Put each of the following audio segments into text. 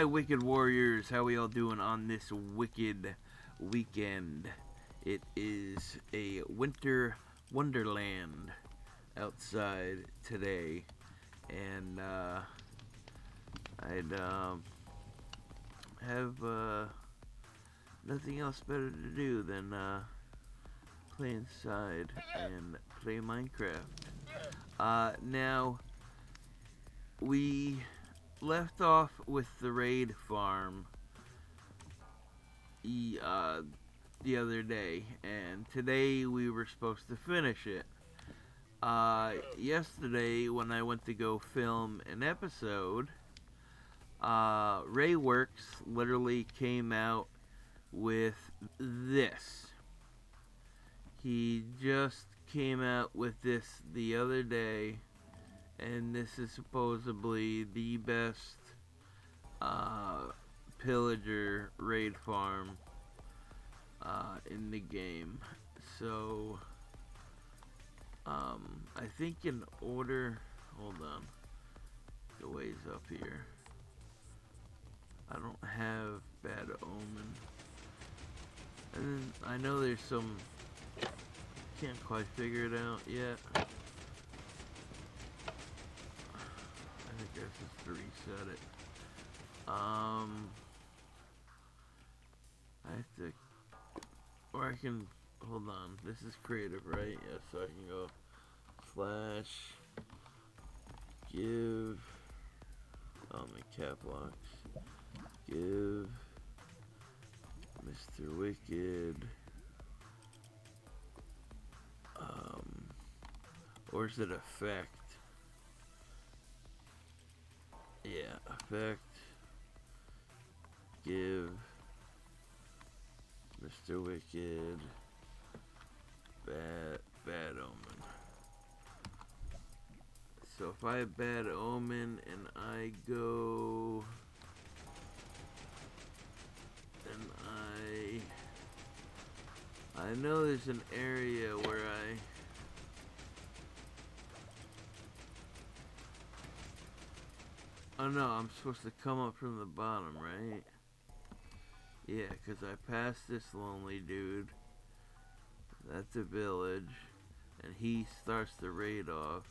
my wicked warriors, how we all doing on this wicked weekend? It is a winter wonderland outside today, and I'd have nothing else better to do than play inside and play Minecraft. Now we left off with the raid farm the other day, and today we were supposed to finish it. Yesterday, when I went to go film an episode, Rayworks literally came out with this. He just came out with this the other day, and this is supposedly the best pillager raid farm in the game. So I think in order, hold on, the way's up here. I don't have Bad Omen, and I know there's some, can't quite figure it out yet. I think that's just to reset it. I have to, or I can, hold on, this is creative, right? Yeah, so I can go slash give, my cap locks, give Mr.Wicked, or is it effect? Yeah, effect, give Mr.Wicked bad omen. So if I have Bad Omen and I go and I know there's an area where oh no, I'm supposed to come up from the bottom, right? Yeah, because I passed this lonely dude. That's a village. And he starts the raid off.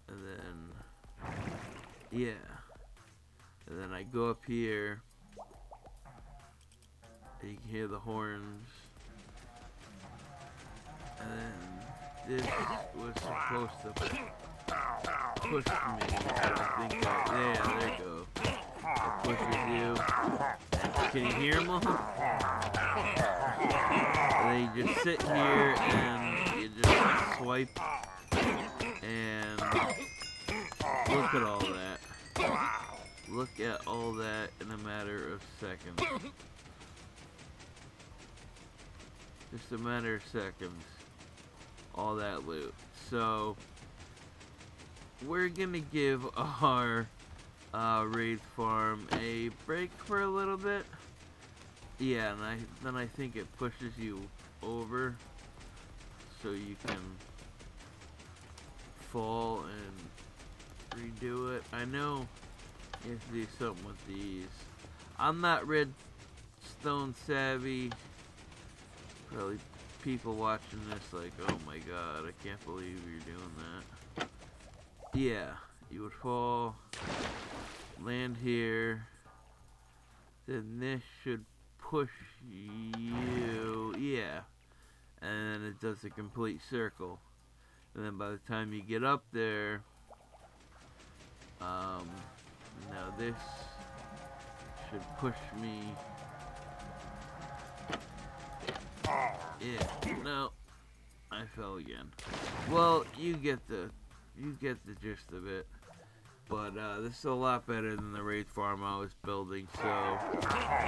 And then, yeah. And then I go up here. And you can hear the horns. And then this was supposed to push me. I think there you go. It pushes you. Can you hear them all? And then you just sit here and you just swipe. And look at all that. Look at all that in a matter of seconds. Just a matter of seconds. All that loot. So we're gonna give our raid farm a break for a little bit. Yeah, and then I think it pushes you over so you can fall and redo it. I know you have to do something with these. I'm not redstone savvy. Probably people watching this like, oh my god, I can't believe you're doing that. Yeah, you would fall, land here, then this should push you, yeah, and then it does a complete circle. And then by the time you get up there, now this should push me. Yeah, no, I fell again. Well, you get the gist of it. But this is a lot better than the raid farm I was building, so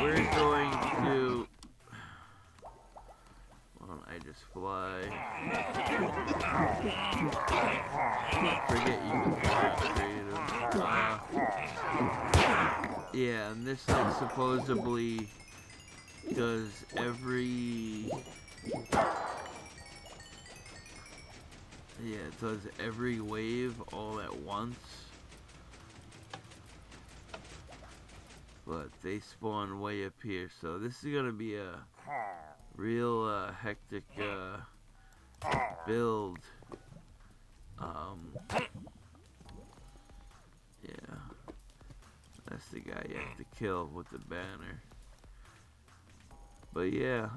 we're going to. Well, I just fly. Forget you can fly creative. Yeah, and this thing supposedly does every. Yeah, it does every wave all at once. but they spawn way up here. So this is gonna be a real hectic build. Yeah, that's the guy you have to kill with the banner. But yeah,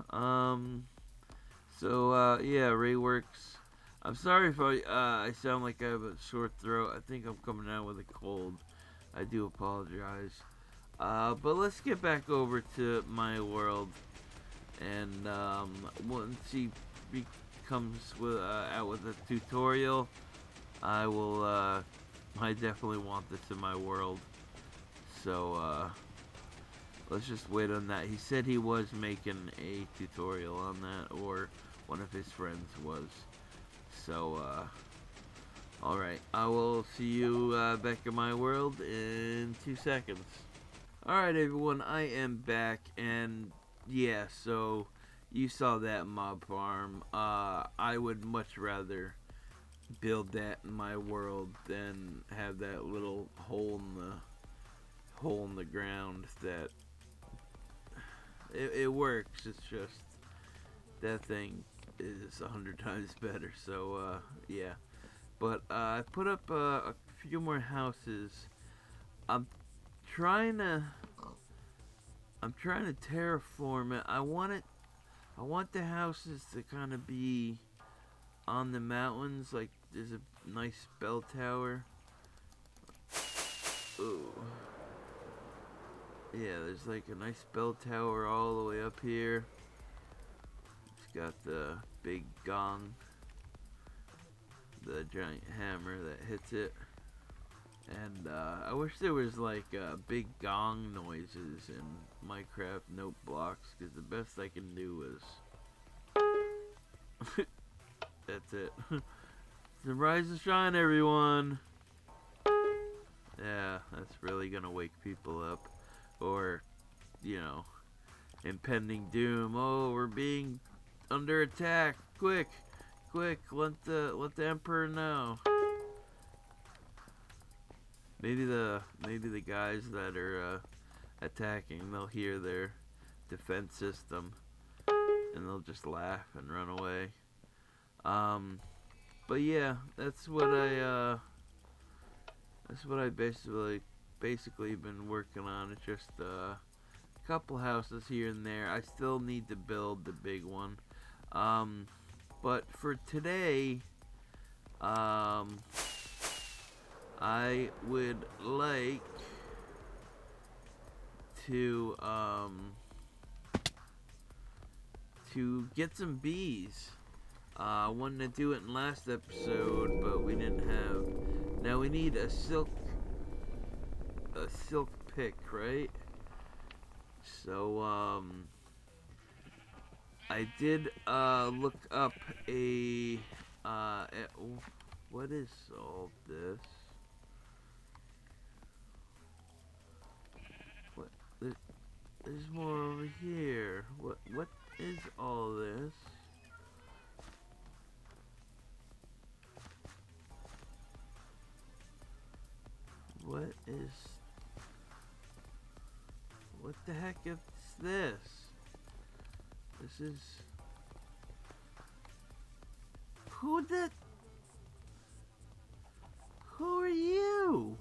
yeah, Ray works. I'm sorry if I sound like I have a sore throat. I think I'm coming down with a cold. I do apologize. But let's get back over to my world, and once he comes out with a tutorial, I will. I definitely want this in my world. So let's just wait on that. He said he was making a tutorial on that, or one of his friends was. So, alright. I will see you back in my world in 2 seconds. Alright, everyone. I am back, and yeah, so you saw that mob farm. I would much rather build that in my world than have that little hole in the ground that it works. It's just that thing is 100 times better. So yeah, but I put up a few more houses. I'm trying to terraform it. I want the houses to kind of be on the mountains. Like there's a nice bell tower. Ooh. Yeah, there's like a nice bell tower all the way up here. It's got the big gong, the giant hammer that hits it. And I wish there was like big gong noises in Minecraft note blocks, because the best I can do is that's it. So rise and shine, everyone. Yeah, that's really gonna wake people up, or impending doom. Oh, we're being under attack. Quick, let the emperor know. Maybe the guys that are attacking, they'll hear their defense system and they'll just laugh and run away. But yeah, that's what I basically been working on. It's just a couple houses here and there. I still need to build the big one. But for today, I would like to get some bees. I wanted to do it in last episode, but we didn't have. Now we need a silk pick, right? So I did look up a what is all this? What there's more over here. What is all this? What the heck is this? This is who are you?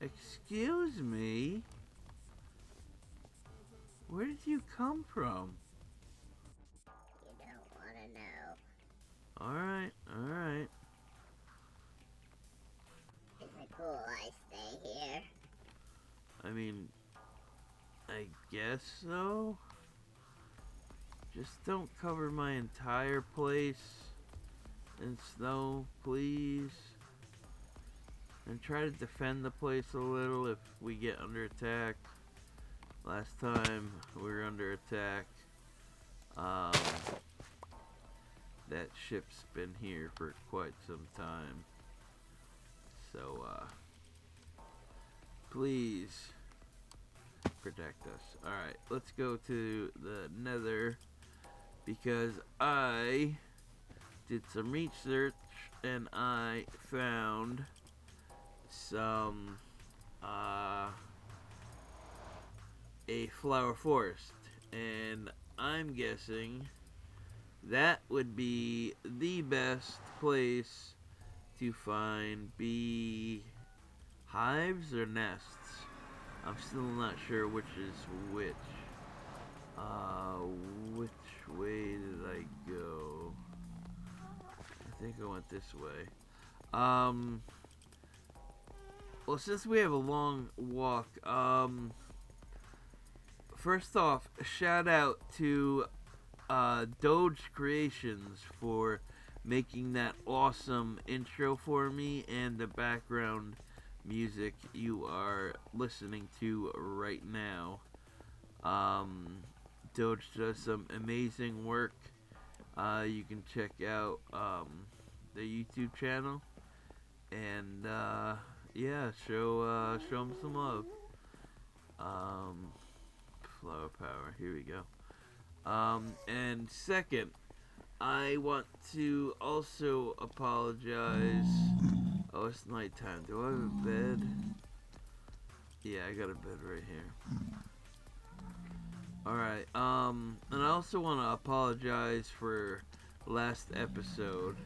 Excuse me? Where did you come from? You don't want to know. Alright. Is it cool I stay here? I mean, I guess so. Just don't cover my entire place in snow, please. And try to defend the place a little if we get under attack. Last time we were under attack, that ship's been here for quite some time. So, please protect us. Alright, let's go to the nether, because I did some research and I found some uh, a flower forest. And I'm guessing that would be the best place to find bee hives or nests. I'm still not sure which is which. Which way did I go? I think I went this way. Well, since we have a long walk, first off, shout out to Doge Creations for making that awesome intro for me and the background music you are listening to right now. Doge does some amazing work. You can check out the YouTube channel and yeah, show him some love. Flower power. Here we go. And second, I want to also apologize. Oh, it's nighttime. Do I have a bed? Yeah, I got a bed right here. Alright, and I also want to apologize for last episode.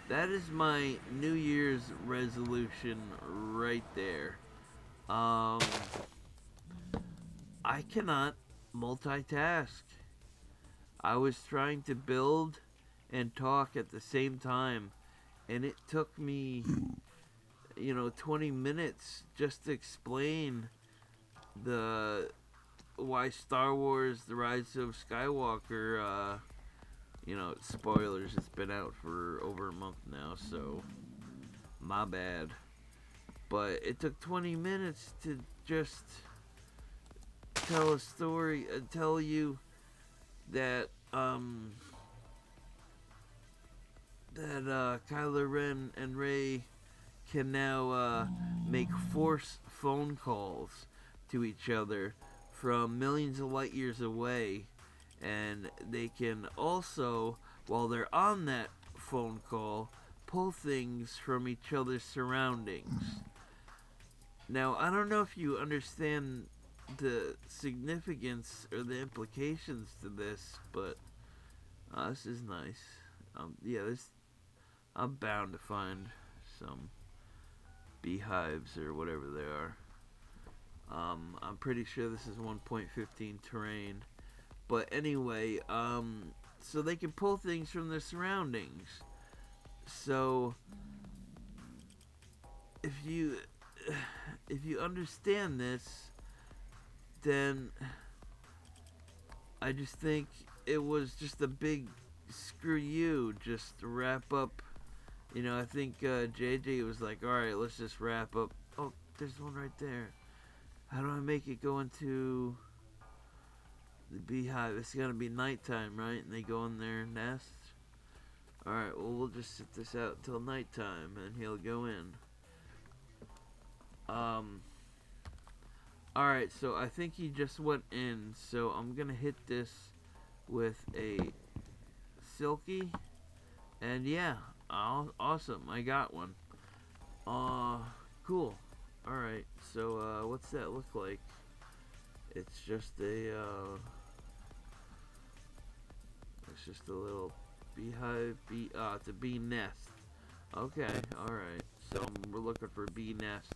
That is my New Year's resolution right there. I cannot multitask. I was trying to build and talk at the same time, and it took me, 20 minutes just to explain why Star Wars: The Rise of Skywalker, spoilers, it's been out for over a month now, so my bad. But it took 20 minutes to just tell a story, tell you that Kylo Ren and Rey can now make force phone calls to each other from millions of light years away, and they can also, while they're on that phone call, pull things from each other's surroundings. Now, I don't know if you understand the significance or the implications to this, but this is nice. I'm bound to find some beehives or whatever they are. I'm pretty sure this is 1.15 terrain. But anyway, so they can pull things from their surroundings. So if you understand this, then I just think it was just a big screw you. Just wrap up. I think JJ was like, all right, let's just wrap up. Oh, there's one right there. How do I make it go into the beehive? It's gonna be nighttime, right? And they go in their nest. Alright, well, we'll just sit this out until nighttime and he'll go in. Alright, so I think he just went in, so I'm gonna hit this with a silky. And yeah, awesome, I got one. Cool. Alright, so what's that look like? It's just a little beehive, it's a bee nest. Okay, alright. So we're looking for bee nests.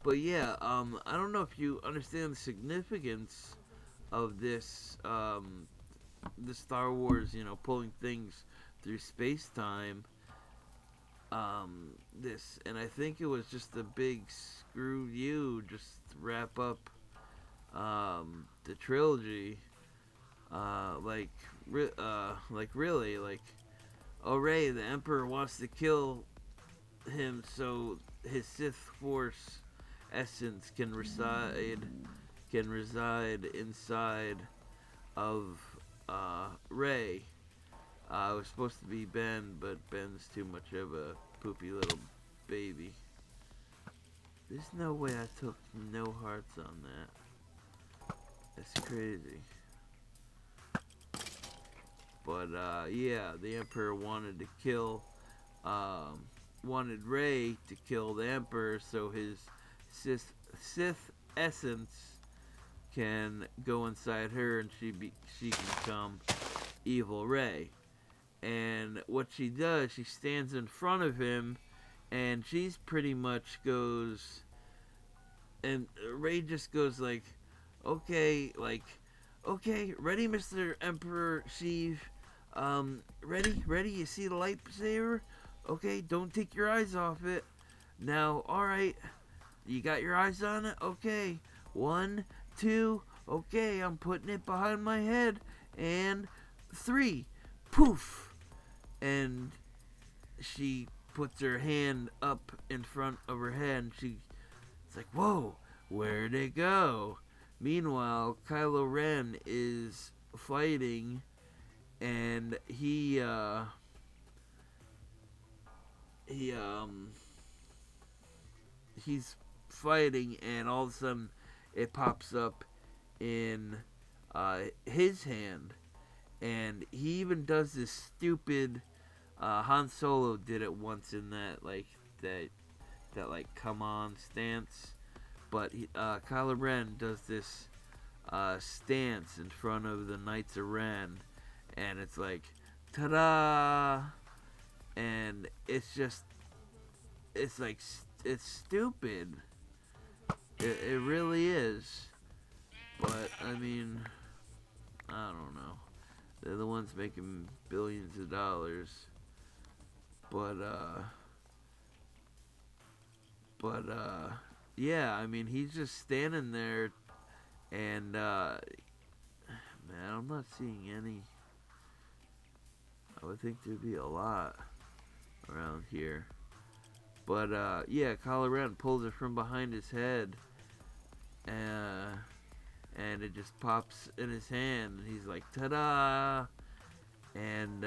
But yeah, I don't know if you understand the significance of this, the Star Wars, pulling things through space-time. And I think it was just a big screw you, just wrap up, the trilogy. Like really, oh, Rey, the Emperor wants to kill him so his Sith Force essence can reside inside of Rey. It was supposed to be Ben, but Ben's too much of a poopy little baby. There's no way I took no hearts on that. That's crazy. But yeah, the Emperor wanted to kill, um, wanted Rey to kill the Emperor so his Sith essence can go inside her and she can become evil Rey. And what she does, she stands in front of him, and she's pretty much goes, and Rey just goes like, okay, like, okay, ready, Mr. Emperor Sheev, ready, you see the lightsaber? Okay, don't take your eyes off it. Now, alright, you got your eyes on it? Okay, 1, 2, okay, I'm putting it behind my head, and 3, poof, and she puts her hand up in front of her head, and it's like, whoa, where'd it go? Meanwhile, Kylo Ren is fighting, and he's fighting, and all of a sudden, it pops up in his hand, and he even does this stupid. Han Solo did it once in that like come on stance, but Kylo Ren does this stance in front of the Knights of Ren, and it's like, ta-da! And it's like, it's stupid. It really is. But, I mean, I don't know. They're the ones making billions of dollars. But, yeah, I mean, he's just standing there, and, man, I'm not seeing any. I would think there'd be a lot around here. But, yeah, Kylo Ren pulls it from behind his head, and it just pops in his hand, and he's like, ta-da! And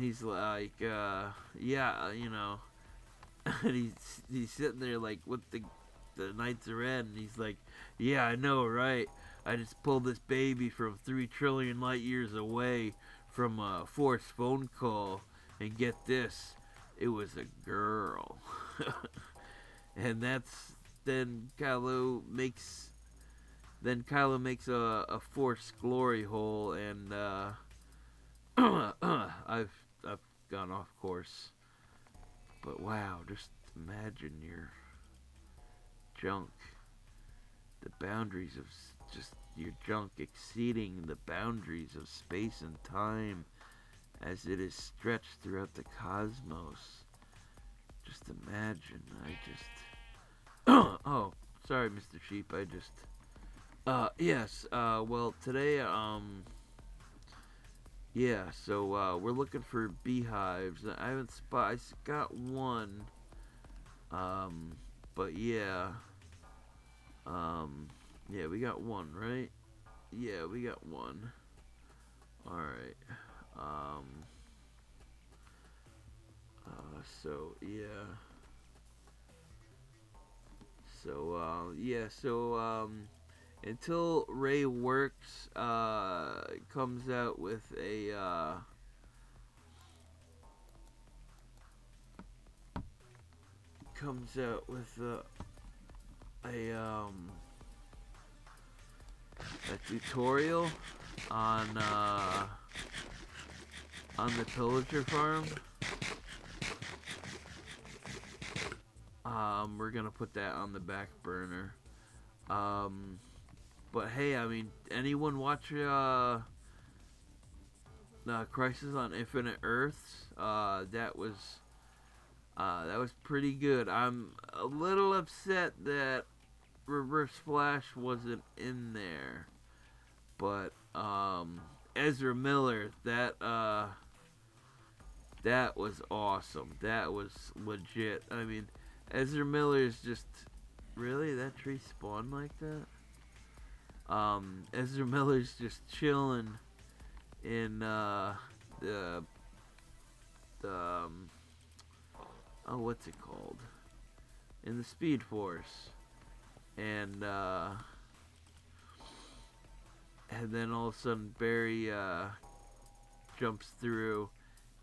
he's like, yeah, you know, and he's sitting there like with the Knights of Ren, and he's like, yeah, I know, right? I just pulled this baby from 3 trillion light years away from a forced phone call, and get this, it was a girl. And that's then Kylo makes a forced glory hole, and I've gone off course. But wow, just imagine your junk, the boundaries of just your junk exceeding the boundaries of space and time as it is stretched throughout the cosmos. Just imagine. Oh, sorry, Mr. Sheep. Yes. Well, today, yeah. So we're looking for beehives. I haven't I got one. But yeah. Yeah, we got one, right? Yeah, we got one. All right. Um. So yeah. Until Ray Works comes out with a um a tutorial on the pillager farm. We're gonna put that on the back burner. But hey, I mean, anyone watch Crisis on Infinite Earths? That was pretty good. I'm a little upset that Reverse Flash wasn't in there, but Ezra Miller, that was awesome. That was legit. I mean, Ezra Miller is just really that tree spawned like that. Ezra Miller's just chilling in the what's it called? In the Speed Force, and and then all of a sudden Barry jumps through,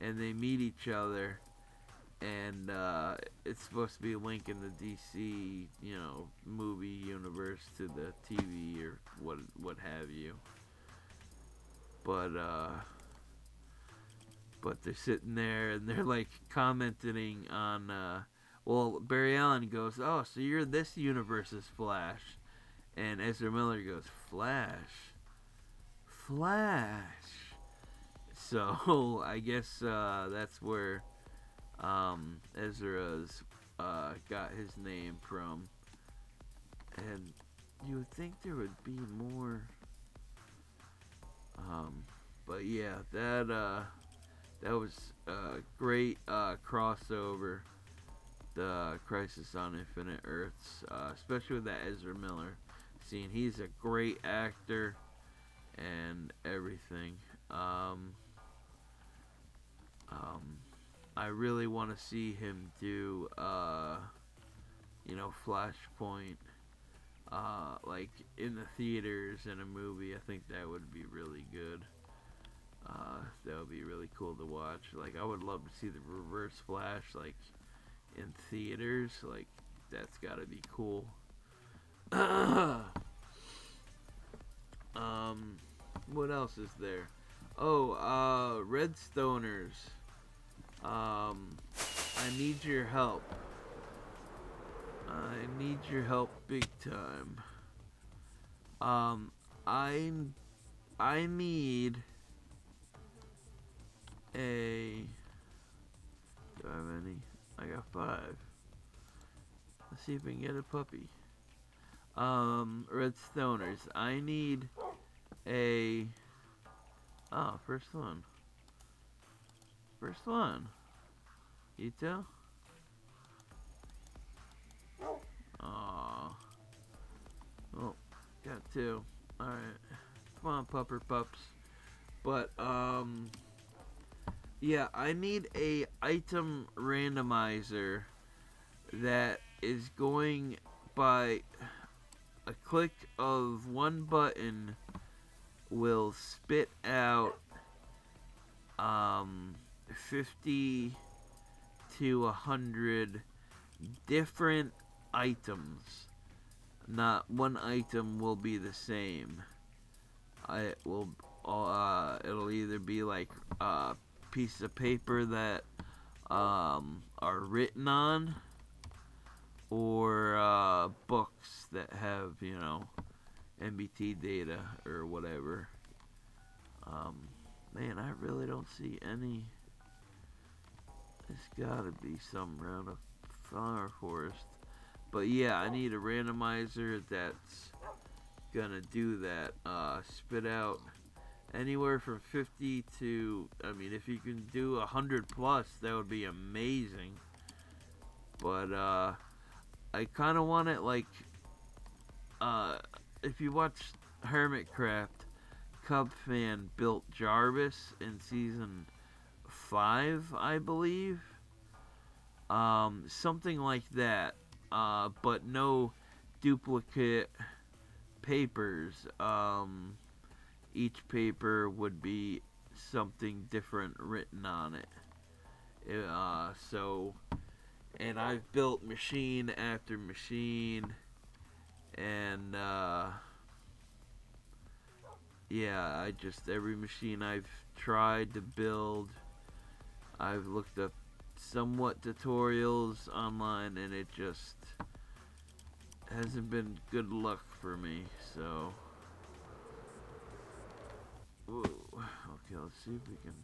and they meet each other, and it's supposed to be linking the DC, movie universe to the TV or what have you. But they're sitting there and they're like commenting on. Well, Barry Allen goes, "Oh, so you're this universe's Flash," and Ezra Miller goes, "Flash, Flash." So I guess that's where Ezra's got his name from, and you would think there would be more. But yeah, that was a great crossover. The Crisis on Infinite Earths, especially with that Ezra Miller scene. He's a great actor and everything. I really want to see him do, Flashpoint, like in the theaters in a movie. I think that would be really good. That would be really cool to watch. Like, I would love to see the Reverse Flash, like, in theaters. Like, that's gotta be cool. What else is there? Oh, Redstoners. I need your help. I need your help big time. I need a. Do I have any? I got 5. Let's see if we can get a puppy. Redstoners. I need a. Oh, first one. First one. You too? Aww. Oh, got 2. Alright. Come on, pupper pups. But, yeah, I need a item randomizer that is going by a click of one button will spit out 50 to 100 different items. Not one item will be the same. It'll either be like pieces of paper that are written on, or books that have, MBT data or whatever. Man, I really don't see any. There's gotta be some around a flower forest. But yeah, I need a randomizer that's gonna do that. Spit out anywhere from 50 to, if you can do 100 plus, that would be amazing. But I kind of want it like, if you watch Hermitcraft, Cub fan built Jarvis in season 5, I believe. Something like that. But no duplicate papers. Each paper would be something different written on it. And I've built machine after machine, and yeah, every machine I've tried to build, I've looked up somewhat tutorials online, and it just hasn't been good luck for me. So, whoa. Okay, let's see if we can.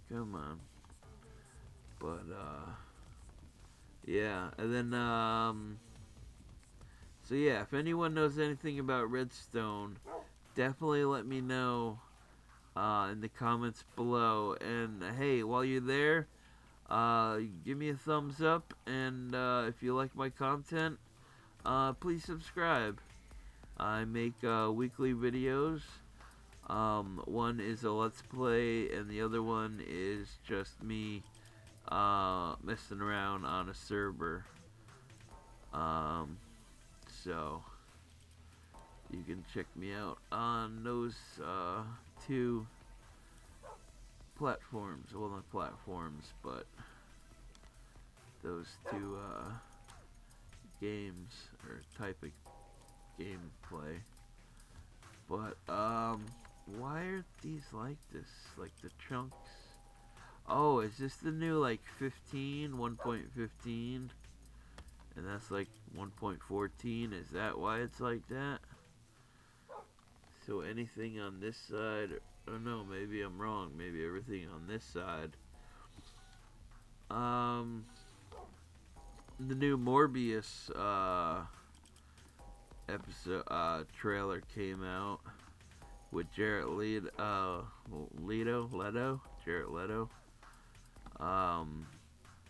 Come on. But yeah, and then so yeah, if anyone knows anything about Redstone, definitely let me know in the comments below. And hey, while you're there, give me a thumbs up, and if you like my content, please subscribe. I make weekly videos. One is a Let's Play, and the other one is just me messing around on a server. So, You can check me out on those two platforms. Well, not platforms, but those two games or type of gameplay. But why are these like this? Like the chunks? Oh, is this the new like 15, 1.15? And that's like 1.14? Is that why it's like that? So anything on this side, oh no, maybe I'm wrong. Maybe everything on this side. Um, the new Morbius episode trailer came out with Jared Leto.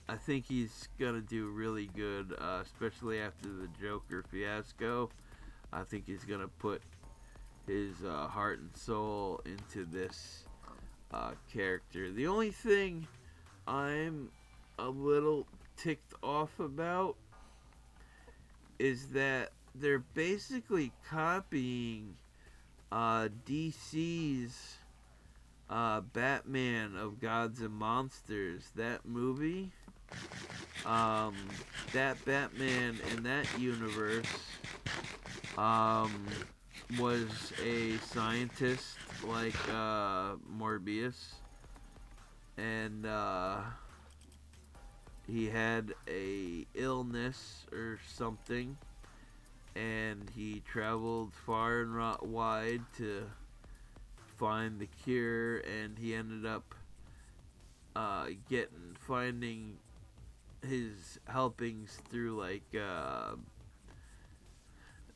I think he's gonna do really good, especially after the Joker fiasco. I think he's gonna put his heart and soul into this character. The only thing I'm a little ticked off about is that they're basically copying DC's Batman of Gods and Monsters. That movie, that Batman in that universe was a scientist like Morbius, and he had a illness or something, and he traveled far and wide to find the cure, and he ended up finding his helpings through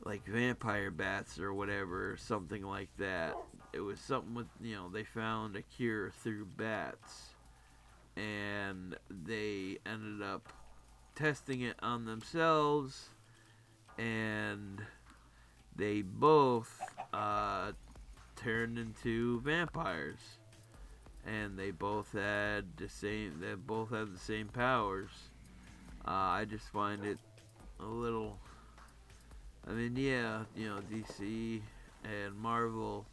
like vampire bats or whatever, something like that. It was something with, they found a cure through bats, and they ended up testing it on themselves, and they both turned into vampires, and they both had the same powers. I just find it a little. I mean, yeah, DC and Marvel.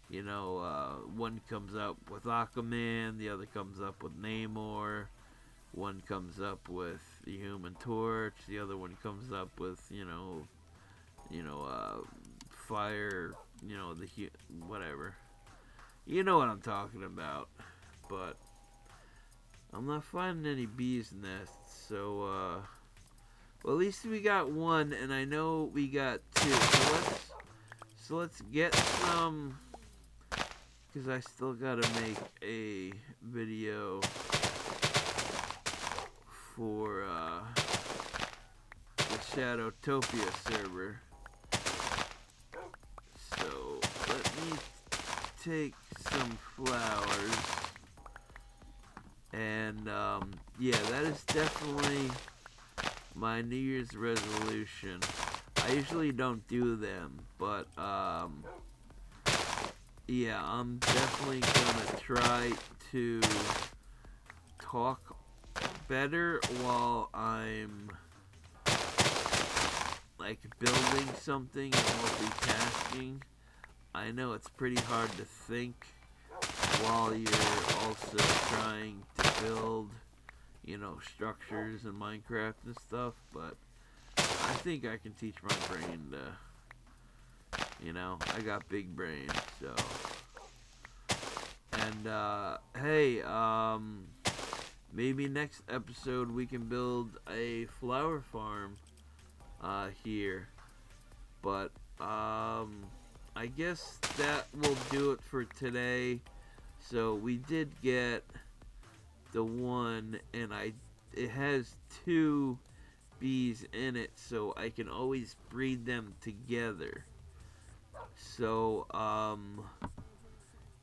One comes up with Aquaman, the other comes up with Namor, one comes up with the Human Torch, the other one comes up with fire, whatever. You know what I'm talking about. But I'm not finding any bees nests, so well, at least we got one, and I know we got two. So let's get some, because I still gotta make a video for the Shadowtopia server. So let me take some flowers, and yeah, that is definitely my New Year's resolution. I usually don't do them, but yeah, I'm definitely gonna try to talk better while I'm like building something and multitasking. I know it's pretty hard to think while you're also trying to build, structures in Minecraft and stuff, but I think I can teach my brain to, I got big brain, so. And, hey, maybe next episode we can build a flower farm, here. But, I guess that will do it for today. So we did get the one, and it has two bees in it, so I can always breed them together. So,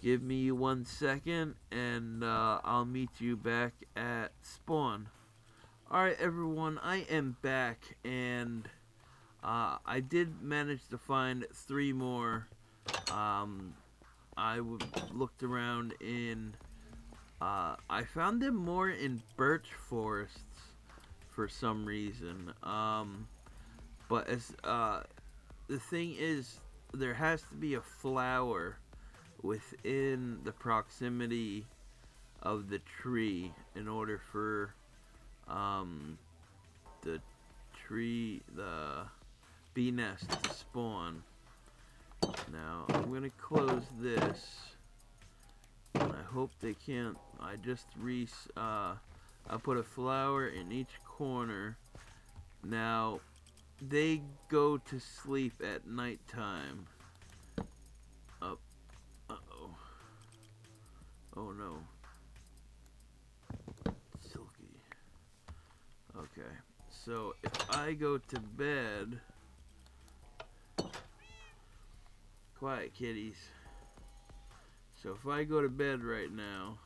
give me 1 second, and I'll meet you back at spawn. Alright, everyone, I am back, and I did manage to find 3 more. I looked around in. I found them more in birch forests for some reason. But as the thing is, there has to be a flower within the proximity of the tree in order for um, the the bee nest to spawn. Now I'm gonna close this, and I hope they can't. I just I put a flower in each corner. Now they go to sleep at nighttime. Up. Uh-oh. Oh no. Silky. Okay. So if I go to bed... Quiet, kitties. So if I go to bed right now,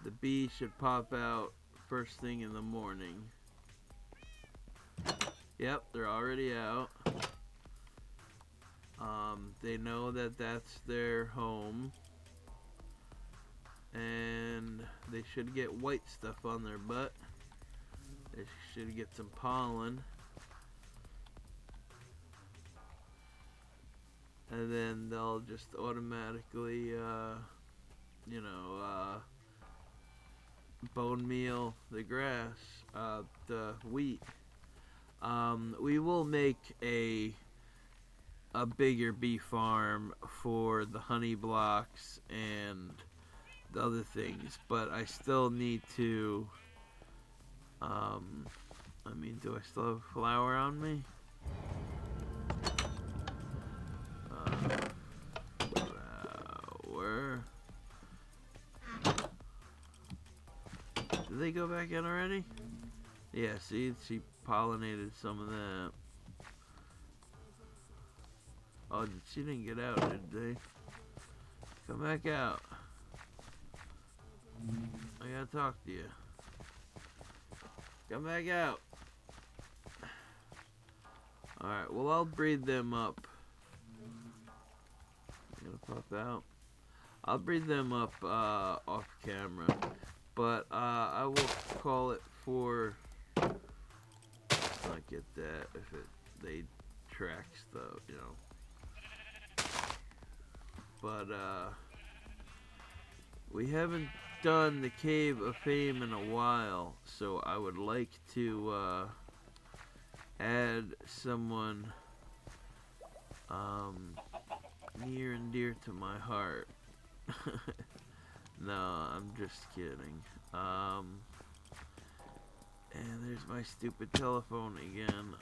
the bees should pop out first thing in the morning. Yep, they're already out. They know that that's their home. And they should get white stuff on their butt. They should get some pollen. And then they'll just automatically, bone meal the grass, the wheat. We will make a bigger bee farm for the honey blocks and the other things, but I still need to, do I still have flour on me? Flour. Did they go back in already? Yeah, see, she pollinated some of that. Oh, she didn't get out, did they? Come back out. I gotta talk to you. Come back out. Alright, well, I'll breed them up. I'm gonna pop out. I'll breed them up off camera. But I will call it for... Not get that if they track stuff, you know. But we haven't done the Cave of Fame in a while, so I would like to add someone near and dear to my heart. No, I'm just kidding. And there's my stupid telephone again.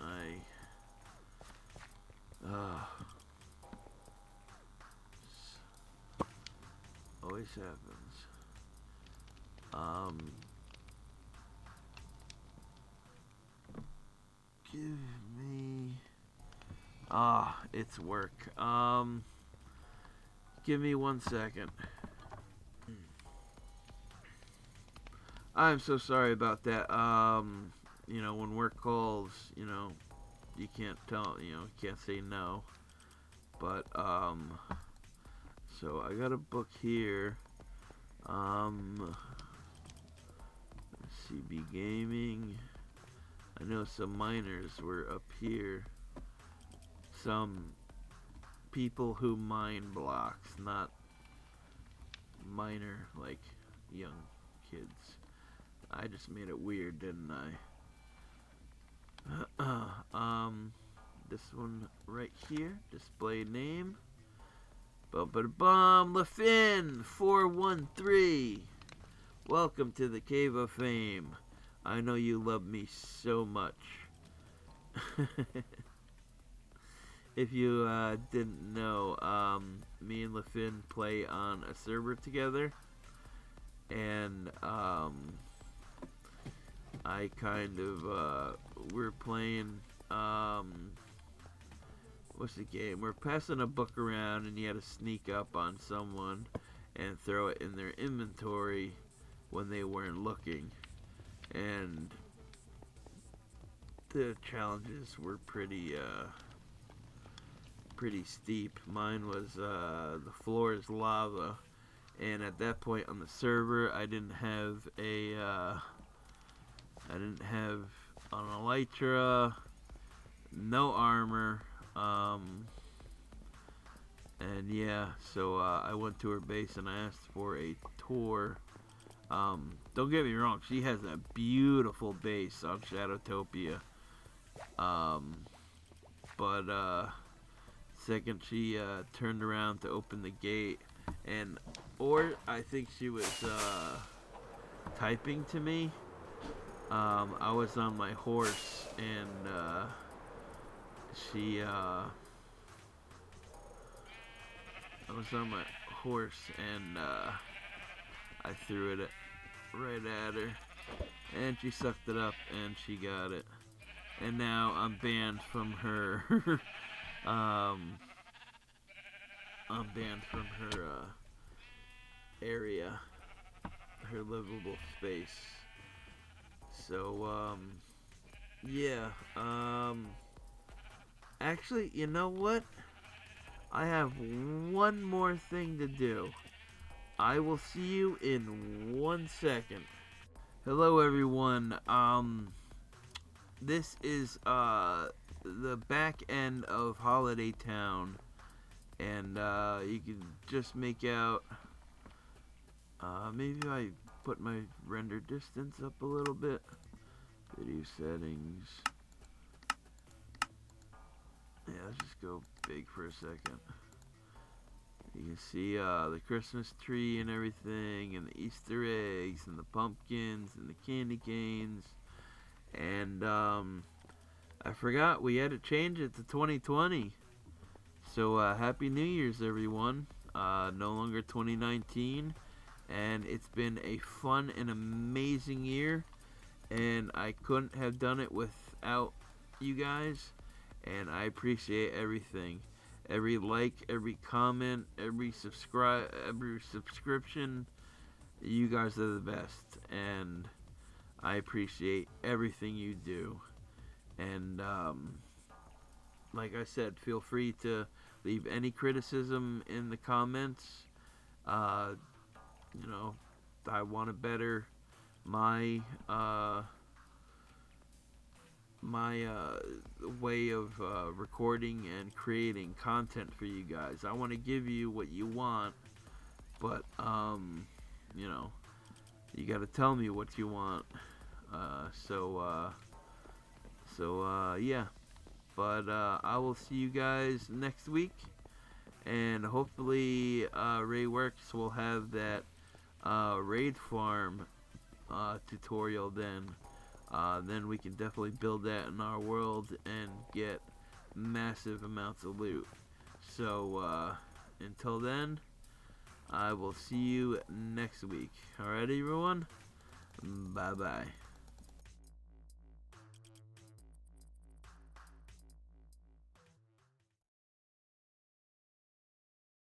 Always happens. Give me... it's work. Give me 1 second. I'm so sorry about that. When work calls, you can't tell, you can't say no. But, so I got a book here. CB Gaming. I know some miners were up here. Some people who mine blocks, not miner like young kids. I just made it weird, didn't I? This one right here, display name. Bum LaFin 413. Welcome to the Cave of Fame. I know you love me so much. If you didn't know, me and LaFin play on a server together, and I kind of we're playing what's the game? We're passing a book around, and you had to sneak up on someone and throw it in their inventory when they weren't looking. And the challenges were pretty steep. Mine was the floor is lava, and at that point on the server, I didn't have an elytra, no armor, And yeah, so I went to her base and I asked for a tour. Don't get me wrong, she has a beautiful base on Shadowtopia. Um, but second she turned around to open the gate, and or I think she was typing to me. I was on my horse, and she I was on my horse, and I threw it right at her, and she sucked it up, and she got it. And now I'm banned from her. um, I'm banned from her area, her livable space. So yeah. Actually, you know what? I have one more thing to do. I will see you in 1 second. Hello, everyone. This is the back end of Holiday Town, and you can just make out. Maybe I put my render distance up a little bit. Video settings. Yeah, let's just go big for a second. You can see the Christmas tree and everything, and the Easter eggs, and the pumpkins, and the candy canes. And I forgot we had to change it to 2020. So Happy New Year's, everyone. No longer 2019. And it's been a fun and amazing year. And I couldn't have done it without you guys. And I appreciate everything. Every like, every comment, every subscription. You guys are the best. And I appreciate everything you do. And like I said, feel free to leave any criticism in the comments. Uh, you know, I want to better my way of recording and creating content for you guys. I want to give you what you want, but you know, you got to tell me what you want. Yeah. But I will see you guys next week, and hopefully Ray Works will have that raid farm tutorial then. Then we can definitely build that in our world and get massive amounts of loot. So until then, I will see you next week. Alright, everyone? Bye bye.